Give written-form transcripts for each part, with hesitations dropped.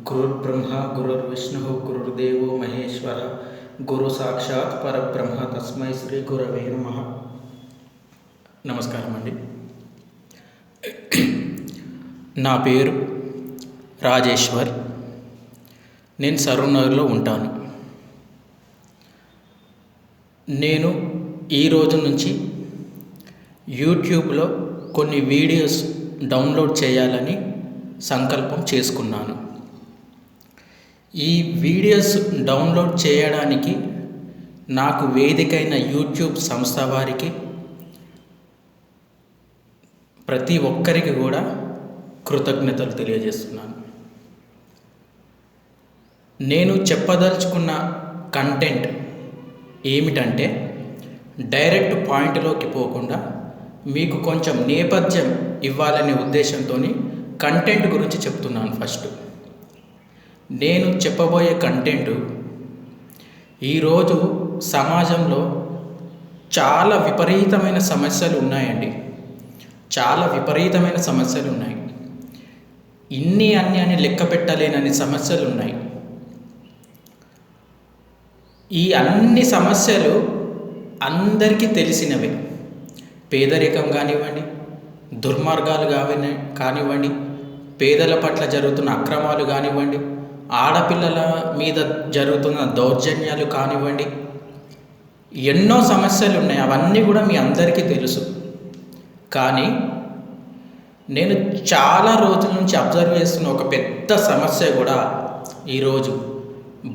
గురుర్బ్రహ్మ గురుర్విష్ణు గురుర్దేవో మహేశ్వర గురు సాక్షాత్ పరబ్రహ్మ తస్మై శ్రీ గురవే నమః. నమస్కారం అండి. నా పేరు రాజేశ్వర్. నేను సరూర్నగర్లో ఉంటాను. నేను ఈ రోజు నుంచి యూట్యూబ్లో కొన్ని వీడియోస్ డౌన్లోడ్ చేయాలని సంకల్పం చేసుకున్నాను. ఈ వీడియోస్ డౌన్లోడ్ చేయడానికి నాకు వేదికైన యూట్యూబ్ సంస్థ వారికి ప్రతి ఒక్కరికి కూడా కృతజ్ఞతలు తెలియజేస్తున్నాను. నేను చెప్పదలుచుకున్న కంటెంట్ ఏమిటంటే, డైరెక్ట్ పాయింట్లోకి పోకుండా మీకు కొంచెం నేపథ్యం ఇవ్వాలనే ఉద్దేశంతో కంటెంట్ గురించి చెప్తున్నాను. ఫస్ట్ నేను చెప్పబోయే కంటెంట్, ఈరోజు సమాజంలో చాలా విపరీతమైన సమస్యలు ఉన్నాయండి. చాలా విపరీతమైన సమస్యలు ఉన్నాయి. ఇన్ని అన్ని అని లెక్క పెట్టలేనన్ని సమస్యలు ఉన్నాయి. ఈ అన్ని సమస్యలు అందరికీ తెలిసినవే. పేదరికం కానివ్వండి, దుర్మార్గాలు కానివ్వండి, పేదల పట్ల జరుగుతున్న అక్రమాలు కానివ్వండి, ఆడపిల్లల మీద జరుగుతున్న దౌర్జన్యాలు కానివ్వండి, ఎన్నో సమస్యలు ఉన్నాయి. అవన్నీ కూడా మీ అందరికీ తెలుసు. కానీ నేను చాలా రోజుల నుంచి అబ్జర్వ్ చేస్తున్న ఒక పెద్ద సమస్య కూడా ఈరోజు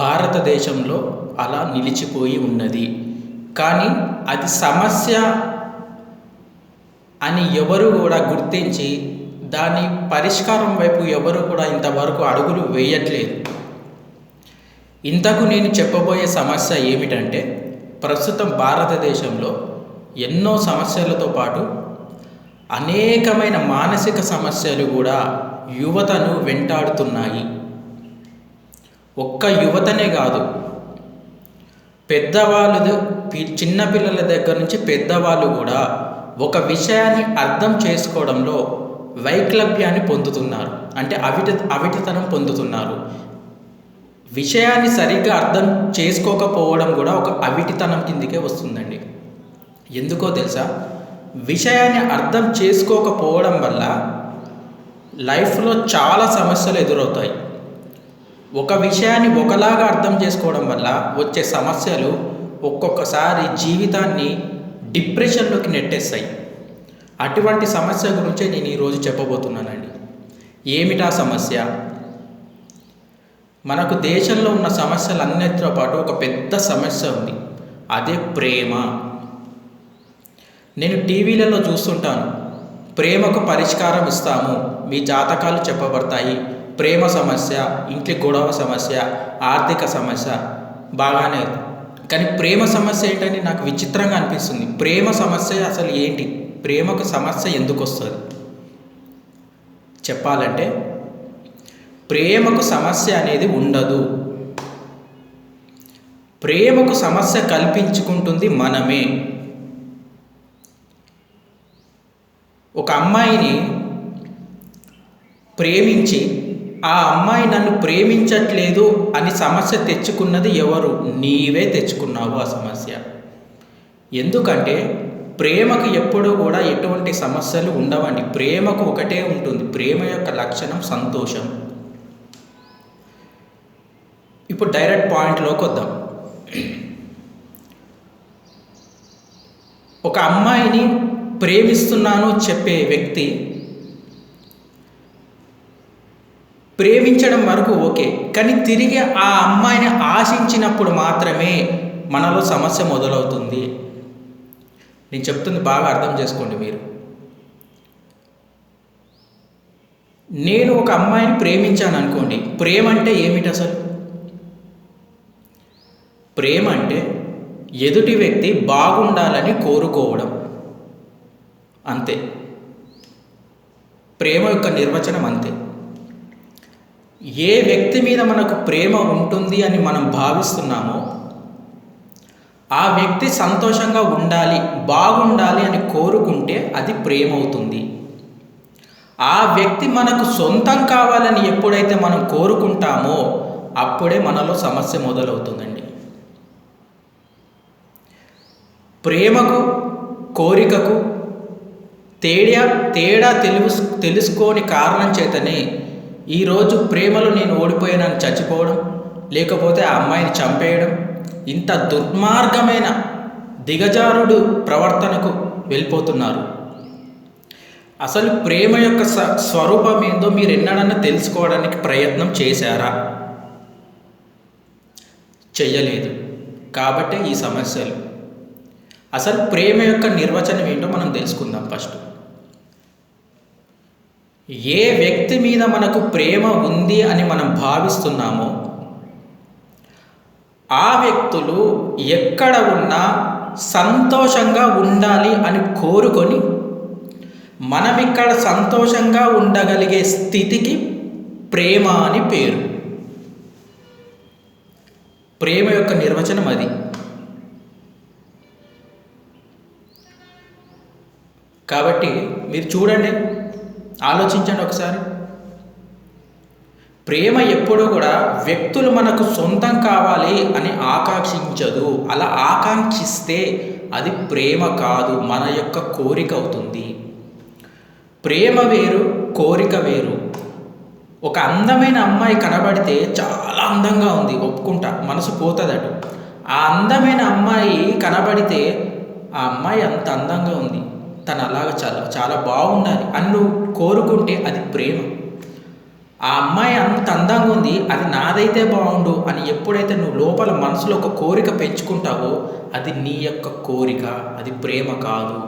భారతదేశంలో అలా నిలిచిపోయి ఉన్నది. కానీ అది సమస్య అని ఎవరు కూడా గుర్తించి దాని పరిష్కారం వైపు ఎవరు కూడా ఇంతవరకు అడుగులు వేయట్లేదు. ఇంతకు నేను చెప్పబోయే సమస్య ఏమిటంటే, ప్రస్తుతం భారతదేశంలో ఎన్నో సమస్యలతో పాటు అనేకమైన మానసిక సమస్యలు కూడా యువతను వెంటాడుతున్నాయి. ఒక్క యువతనే కాదు, పెద్దవాళ్ళు, చిన్నపిల్లల దగ్గర నుంచి పెద్దవాళ్ళు కూడా ఒక విషయాన్ని అర్థం చేసుకోవడంలో వైక్లభ్యాన్ని పొందుతున్నారు. అంటే అవిటితనం పొందుతున్నారు. విషయాన్ని సరిగ్గా అర్థం చేసుకోకపోవడం కూడా ఒక అవిటితనం కిందికే వస్తుందండి. ఎందుకో తెలుసా? విషయాన్ని అర్థం చేసుకోకపోవడం వల్ల లైఫ్లో చాలా సమస్యలు ఎదురవుతాయి. ఒక విషయాన్ని ఒకలాగా అర్థం చేసుకోవడం వల్ల వచ్చే సమస్యలు ఒక్కొక్కసారి జీవితాన్ని డిప్రెషన్లోకి నెట్టేస్తాయి. అటువంటి సమస్య గురించే నేను ఈరోజు చెప్పబోతున్నానండి. ఏమిటా సమస్య? మనకు దేశంలో ఉన్న సమస్యలన్నిటితో పాటు ఒక పెద్ద సమస్య ఉంది. అదే ప్రేమ. నేను టీవీలలో చూస్తుంటాను, ప్రేమకు పరిష్కారం ఇస్తాము, మీ జాతకాలు చెప్పబడతాయి, ప్రేమ సమస్య, ఇంటి గొడవ సమస్య, ఆర్థిక సమస్య, బాగానే. కానీ ప్రేమ సమస్య ఏంటని నాకు విచిత్రంగా అనిపిస్తుంది. ప్రేమ సమస్య అసలు ఏంటి? ప్రేమకు సమస్య ఎందుకు వస్తుంది? చెప్పాలంటే, ప్రేమకు సమస్య అనేది ఉండదు. ప్రేమకు సమస్య కల్పించుకుంటుంది మనమే. ఒక అమ్మాయిని ప్రేమించి ఆ అమ్మాయి నన్ను ప్రేమించట్లేదు అని సమస్య తెచ్చుకున్నది ఎవరు? నీవే తెచ్చుకున్నావు ఆ సమస్య. ఎందుకంటే ప్రేమకు ఎప్పుడూ కూడా ఎటువంటి సమస్యలు ఉండవండి. ప్రేమకు ఒకటే ఉంటుంది. ప్రేమ యొక్క లక్షణం సంతోషం. ఇప్పుడు డైరెక్ట్ పాయింట్లోకి వద్దాం. ఒక అమ్మాయిని ప్రేమిస్తున్నాను చెప్పే వ్యక్తి ప్రేమించడం వరకు ఓకే, కానీ తిరిగి ఆ అమ్మాయిని ఆశించినప్పుడు మాత్రమే మనలో సమస్య మొదలవుతుంది. నేను చెప్తుంది బాగా అర్థం చేసుకోండి మీరు. నేను ఒక అమ్మాయిని ప్రేమించాను అనుకోండి. ప్రేమ అంటే ఏమిటి అసలు? ప్రేమ అంటే ఎదుటి వ్యక్తి బాగుండాలని కోరుకోవడం, అంతే. ప్రేమ యొక్క నిర్వచనం అంతే. ఏ వ్యక్తి మీద మనకు ప్రేమ ఉంటుంది అని మనం భావిస్తున్నామో ఆ వ్యక్తి సంతోషంగా ఉండాలి, బాగుండాలి అని కోరుకుంటే అది ప్రేమ అవుతుంది. ఆ వ్యక్తి మనకు సొంతం కావాలని ఎప్పుడైతే మనం కోరుకుంటామో అప్పుడే మనలో సమస్య మొదలవుతుందండి. ప్రేమకు కోరికకు తేడా తెలుసుకోని కారణం చేతనే ఈరోజు ప్రేమలో నేను ఓడిపోయానని చచ్చిపోవడం, లేకపోతే ఆ అమ్మాయిని చంపేయడం, ఇంత దుర్మార్గమైన దిగజారుడు ప్రవర్తనకు వెళ్ళిపోతున్నారు. అసలు ప్రేమ యొక్క స్వరూపం ఏందో మీరు ఎన్నడన్నా తెలుసుకోవడానికి ప్రయత్నం చేశారా? చెయ్యలేదు. కాబట్టే ఈ సమస్యలు. అసలు ప్రేమ యొక్క నిర్వచనం ఏంటో మనం తెలుసుకుందాం ఫస్ట్. ఏ వ్యక్తి మీద మనకు ప్రేమ ఉంది అని మనం భావిస్తున్నామో ఆ వ్యక్తులు ఎక్కడ ఉన్నా సంతోషంగా ఉండాలి అని కోరుకొని మనం ఇక్కడ సంతోషంగా ఉండగలిగే స్థితికి ప్రేమ అని పేరు. ప్రేమ యొక్క నిర్వచనం అది. కాబట్టి మీరు చూడండి, ఆలోచించండి ఒకసారి. ప్రేమ ఎప్పుడూ కూడా వ్యక్తులు మనకు సొంతం కావాలి అని ఆకాంక్షించదు. అలా ఆకాంక్షిస్తే అది ప్రేమ కాదు, మన యొక్క కోరిక అవుతుంది. ప్రేమ వేరు, కోరిక వేరు. ఒక అందమైన అమ్మాయి కనబడితే చాలా అందంగా ఉంది, ఒప్పుకుంటా, మనసు పోతుందట. ఆ అందమైన అమ్మాయి కనబడితే ఆ అమ్మాయి అంత అందంగా ఉంది, తను అలాగా చాలా చాలా బాగుండాలి అని నువ్వు కోరుకుంటే అది ప్రేమ. ఆ అమ్మాయి అంత అందంగా ఉంది, అది నాదైతే బాగుండు అని ఎప్పుడైతే నువ్వు లోపల మనసులో ఒక కోరిక పెంచుకుంటావో అది నీ యొక్క కోరిక, అది ప్రేమ కాదు.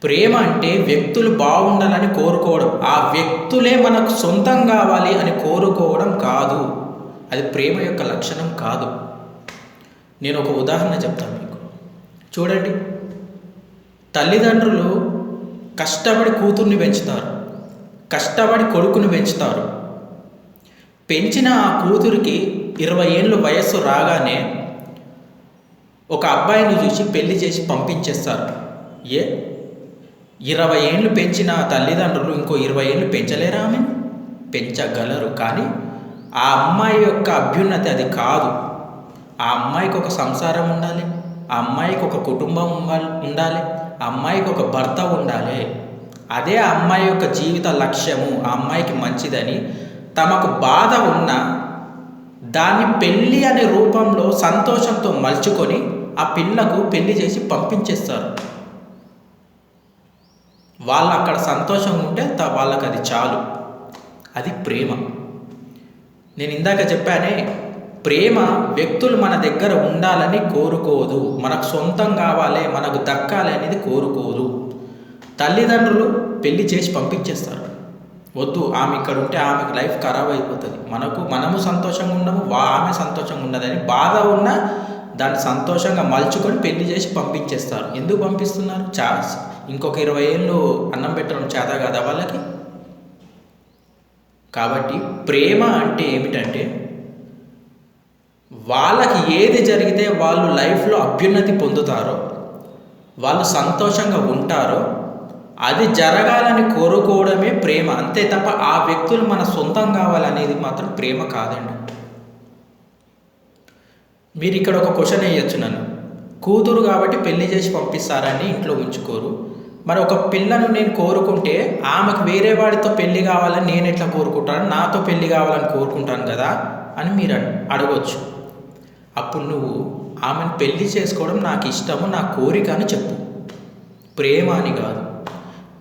ప్రేమ అంటే వ్యక్తులు బాగుండాలని కోరుకోవడం, ఆ వ్యక్తులే మనకు సొంతం కావాలి అని కోరుకోవడం కాదు. అది ప్రేమ యొక్క లక్షణం కాదు. నేను ఒక ఉదాహరణ చెప్తాను మీకు. చూడండి, తల్లిదండ్రులు కష్టపడి కూతుర్ని పెంచుతారు, కష్టపడి కొడుకుని పెంచుతారు. పెంచిన ఆ కూతురికి 20 ఏళ్ళు వయస్సు రాగానే ఒక అబ్బాయిని చూసి పెళ్లి చేసి పంపించేస్తారు. 20 ఏళ్ళు పెంచిన తల్లిదండ్రులు ఇంకో 20 ఏళ్ళు పెంచలేరా? ఆమె పెంచగలరు, కానీ ఆ అమ్మాయి యొక్క అభ్యున్నతి అది కాదు. ఆ అమ్మాయికి ఒక సంసారం ఉండాలి, ఆ అమ్మాయికి ఒక కుటుంబం ఉండాలి, ఆ అమ్మాయికి ఒక భర్త ఉండాలి. అదే ఆ అమ్మాయి యొక్క జీవిత లక్ష్యము. ఆ అమ్మాయికి మంచిదని తమకు బాధ ఉన్న దాన్ని పెళ్ళి అనే రూపంలో సంతోషంతో మలుచుకొని ఆ పిల్లకు పెళ్లి చేసి పంపించేస్తారు. వాళ్ళు అక్కడ సంతోషంగా ఉంటే వాళ్ళకి అది చాలు. అది ప్రేమ. నేను ఇందాక చెప్పానే, ప్రేమ వ్యక్తులు మన దగ్గర ఉండాలని కోరుకోదు, మనకు సొంతం కావాలి, మనకు దక్కాలి అనేది కోరుకోదు. తల్లిదండ్రులు పెళ్లి చేసి పంపించేస్తారు. వద్దు, ఆమె ఇక్కడ ఉంటే ఆమెకు లైఫ్ ఖరాబ్ అయిపోతుంది, మనము సంతోషంగా ఉండము, ఆమె సంతోషంగా ఉండదని బాధ ఉన్నా దాన్ని సంతోషంగా మలుచుకొని పెళ్లి చేసి పంపించేస్తారు. ఎందుకు పంపిస్తున్నారు? ఇంకొక 20 ఏళ్ళు అన్నం పెట్టడం చేత కదా వాళ్ళకి. కాబట్టి ప్రేమ అంటే ఏమిటంటే, వాళ్ళకి ఏది జరిగితే వాళ్ళు లైఫ్లో అభ్యున్నతి పొందుతారో, వాళ్ళు సంతోషంగా ఉంటారో అది జరగాలని కోరుకోవడమే ప్రేమ, అంతే తప్ప ఆ వ్యక్తులు మన సొంతం కావాలనేది మాత్రం ప్రేమ కాదండి. మీరు ఇక్కడ ఒక క్వశ్చన్ వేయచ్చు నన్ను, కూతురు కాబట్టి పెళ్లి చేసి పంపిస్తారని ఇంట్లో ఉంచుకోరు, మరి ఒక పిల్లను నేను కోరుకుంటే ఆమెకు వేరే వాడితో పెళ్లి కావాలని నేను ఎట్లా కోరుకుంటాను, నాతో పెళ్లి కావాలని కోరుకుంటాను కదా అని మీరు అడగవచ్చు. అప్పుడు నువ్వు ఆమెను పెళ్లి చేసుకోవడం నాకు ఇష్టము, నా కోరిక అని చెప్పు, ప్రేమ అని కాదు.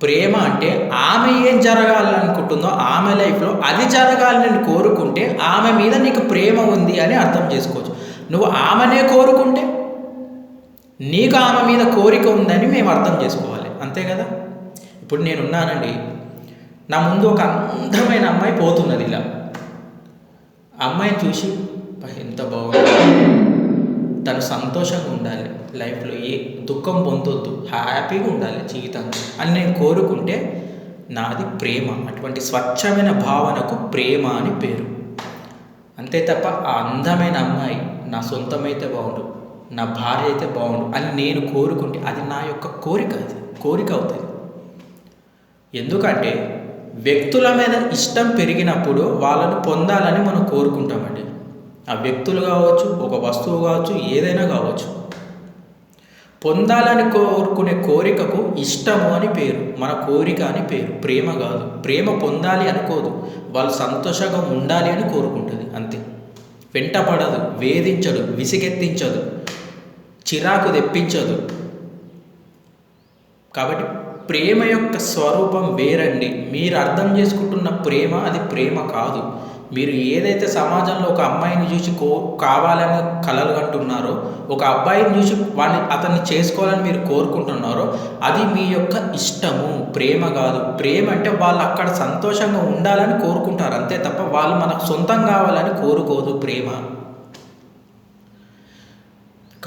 ప్రేమ అంటే ఆమె ఏం జరగాలనుకుంటుందో ఆమె లైఫ్లో అది జరగాలని కోరుకుంటే ఆమె మీద నీకు ప్రేమ ఉంది అని అర్థం చేసుకోవచ్చు. నువ్వు ఆమెనే కోరుకుంటే నీకు ఆమె మీద కోరిక ఉందని మేము అర్థం చేసుకోవాలి, అంతే కదా. ఇప్పుడు నేనున్నానండి, నా ముందు ఒక అందమైన అమ్మాయి పోతున్నది, ఇలా అమ్మాయిని చూసి ఎంత బాగుంది, తను సంతోషంగా ఉండాలి, లైఫ్లో ఏ దుఃఖం పొందొద్దు, హ్యాపీగా ఉండాలి జీవితం అని నేను కోరుకుంటే నాది ప్రేమ. అటువంటి స్వచ్ఛమైన భావనకు ప్రేమ అని పేరు, అంతే తప్ప ఆ అందమైన అమ్మాయి నా సొంతమైతే బాగుండు, నా భార్య అయితే బాగుండు అని నేను కోరుకుంటే అది నా యొక్క కోరిక అవుతుంది. ఎందుకంటే వ్యక్తుల మీద ఇష్టం పెరిగినప్పుడు వాళ్ళని పొందాలని మనం కోరుకుంటామండి. ఆ వ్యక్తులు కావచ్చు, ఒక వస్తువు కావచ్చు, ఏదైనా కావచ్చు. పొందాలని కోరుకునే కోరికకు ఇష్టము అని పేరు, మన కోరిక అని పేరు, ప్రేమ కాదు. ప్రేమ పొందాలి అనుకోదు, వాళ్ళు సంతోషంగా ఉండాలి అని కోరుకుంటుంది అంతే. వెంటపడదు, వేధించదు, విసిగెత్తించదు, చిరాకు తెప్పించదు. కాబట్టి ప్రేమ యొక్క స్వరూపం వేరండి. మీరు అర్థం చేసుకుంటున్న ప్రేమ అది ప్రేమ కాదు. మీరు ఏదైతే సమాజంలో ఒక అమ్మాయిని చూసి కావాలని కలలు కంటున్నారో, ఒక అబ్బాయిని చూసి అతన్ని చేసుకోవాలని మీరు కోరుకుంటున్నారో, అది మీ యొక్క ఇష్టము, ప్రేమ కాదు. ప్రేమ అంటే వాళ్ళు అక్కడ సంతోషంగా ఉండాలని కోరుకుంటారు అంతే తప్ప వాళ్ళు మనకు సొంతం కావాలని కోరుకోదు ప్రేమ.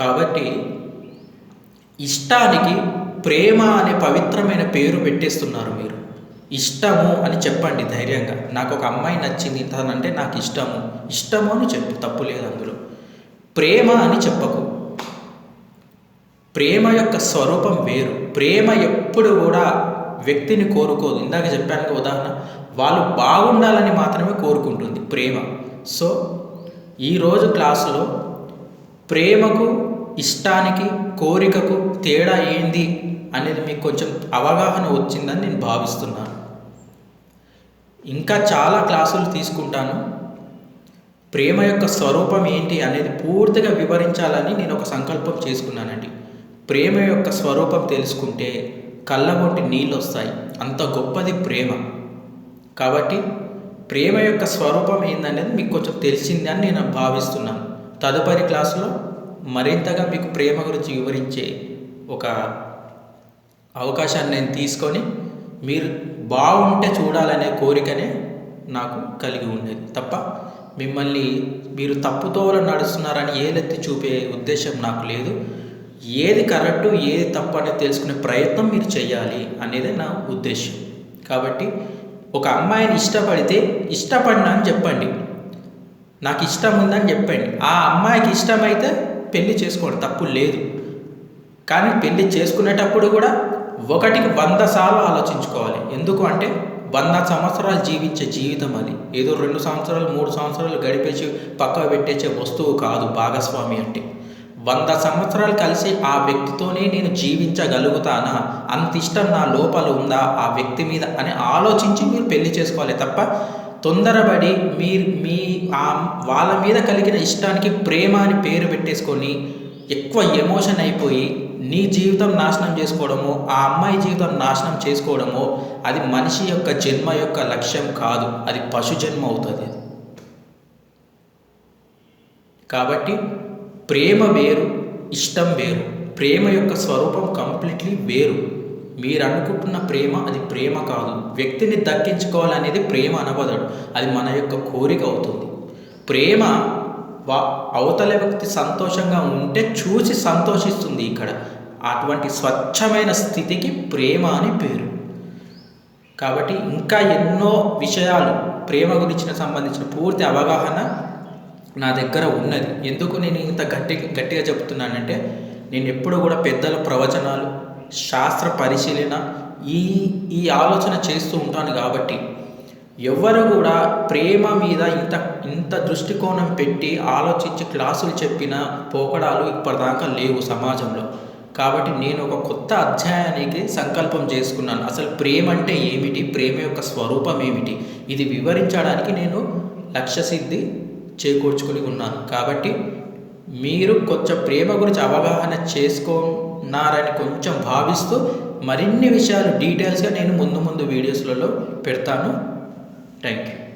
కాబట్టి ఇష్టానికి ప్రేమ అనే పవిత్రమైన పేరు పెట్టేస్తున్నారు మీరు. ఇష్టము అని చెప్పండి ధైర్యంగా. నాకు ఒక అమ్మాయి నచ్చింది, తనంటే నాకు ఇష్టము అని చెప్పు, తప్పు లేదు అందులో. ప్రేమ అని చెప్పకు. ప్రేమ యొక్క స్వరూపం వేరు. ప్రేమ ఎప్పుడు కూడా వ్యక్తిని కోరుకోదు. ఇందాక చెప్పాను ఉదాహరణ, వాళ్ళు బాగుండాలని మాత్రమే కోరుకుంటుంది ప్రేమ. సో ఈరోజు క్లాసులో ప్రేమకు, ఇష్టానికి, కోరికకు తేడా ఏంది అనేది మీకు కొంచెం అవగాహన వచ్చిందని నేను భావిస్తున్నాను. ఇంకా చాలా క్లాసులు తీసుకుంటాను. ప్రేమ యొక్క స్వరూపం ఏంటి అనేది పూర్తిగా వివరించాలని నేను ఒక సంకల్పం చేసుకున్నానండి. ప్రేమ యొక్క స్వరూపం తెలుసుకుంటే కళ్ళగొంటి నీళ్ళు వస్తాయి, అంత గొప్పది ప్రేమ. కాబట్టి ప్రేమ యొక్క స్వరూపం ఏందనేది మీకు కొంచెం తెలిసింది అని నేను భావిస్తున్నాను. తదుపరి క్లాసులో మరింతగా మీకు ప్రేమ గురించి వివరించే ఒక అవకాశాన్ని నేను తీసుకొని మీరు బాగుంటే చూడాలనే కోరికనే నాకు కలిగి ఉండేది తప్ప మిమ్మల్ని మీరు తప్పుతోవలో నడుస్తున్నారని ఏలెత్తి చూపే ఉద్దేశం నాకు లేదు. ఏది కరెక్టు, ఏది తప్పు అనేది తెలుసుకునే ప్రయత్నం మీరు చేయాలి అనేది నా ఉద్దేశం. కాబట్టి ఒక అమ్మాయిని ఇష్టపడితే ఇష్టపడినా అని చెప్పండి, నాకు ఇష్టం ఉందని చెప్పండి. ఆ అమ్మాయికి ఇష్టమైతే పెళ్లి చేసుకోండి, తప్పు లేదు. కానీ పెళ్లి చేసుకునేటప్పుడు కూడా 100 సార్లు ఆలోచించుకోవాలి. ఎందుకు అంటే 100 సంవత్సరాలు జీవించే జీవితం అది. ఏదో 2 సంవత్సరాలు 3 సంవత్సరాలు గడిపేసి పక్కకు పెట్టేసే వస్తువు కాదు భాగస్వామి అంటే. 100 సంవత్సరాలు కలిసి ఆ వ్యక్తితోనే నేను జీవించగలుగుతానా, అంత ఇష్టం నా లోపల ఉందా ఆ వ్యక్తి మీద అని ఆలోచించి మీరు పెళ్లి చేసుకోవాలి తప్ప తొందరపడి వాళ్ళ మీద కలిగిన ఇష్టానికి ప్రేమ అని పేరు పెట్టేసుకొని ఎక్కువ ఎమోషన్ అయిపోయి నీ జీవితం నాశనం చేసుకోవడమో, ఆ అమ్మాయి జీవితం నాశనం చేసుకోవడమో అది మనిషి యొక్క జన్మ యొక్క లక్ష్యం కాదు, అది పశు జన్మ అవుతుంది. కాబట్టి ప్రేమ వేరు, ఇష్టం వేరు. ప్రేమ యొక్క స్వరూపం కంప్లీట్లీ వేరు. మీరు అనుకుంటున్న ప్రేమ అది ప్రేమ కాదు. వ్యక్తిని దక్కించుకోవాలనేది ప్రేమ అనబడదు, అది మన యొక్క కోరిక అవుతుంది. ప్రేమ అవతల వ్యక్తి సంతోషంగా ఉంటే చూసి సంతోషిస్తుంది. ఇక్కడ అటువంటి స్వచ్ఛమైన స్థితికి ప్రేమ అని పేరు. కాబట్టి ఇంకా ఎన్నో విషయాలు ప్రేమ గురించి సంబంధించిన పూర్తి అవగాహన నా దగ్గర ఉన్నది. ఎందుకు నేను ఇంత గట్టిగా చెప్తున్నానంటే, నేను ఎప్పుడు కూడా పెద్దల ప్రవచనాలు, శాస్త్ర పరిశీలన ఈ ఆలోచన చేస్తూ ఉంటాను. కాబట్టి ఎవరు కూడా ప్రేమ మీద ఇంత దృష్టికోణం పెట్టి ఆలోచించి క్లాసులు చెప్పిన పోకడాలు ఇప్పటిదాకా లేవు సమాజంలో. కాబట్టి నేను ఒక కొత్త అధ్యాయానికి సంకల్పం చేసుకున్నాను. అసలు ప్రేమ అంటే ఏమిటి, ప్రేమ యొక్క స్వరూపం ఏమిటి, ఇది వివరించడానికి నేను లక్ష్యసిద్ధి చేకూర్చుకుని ఉన్నాను. కాబట్టి మీరు కొంచెం ప్రేమ గురించి అవగాహన చేసుకున్నారని కొంచెం భావిస్తూ మరిన్ని విషయాలు డీటెయిల్స్గా నేను ముందు వీడియోస్లలో పెడతాను. Thank you.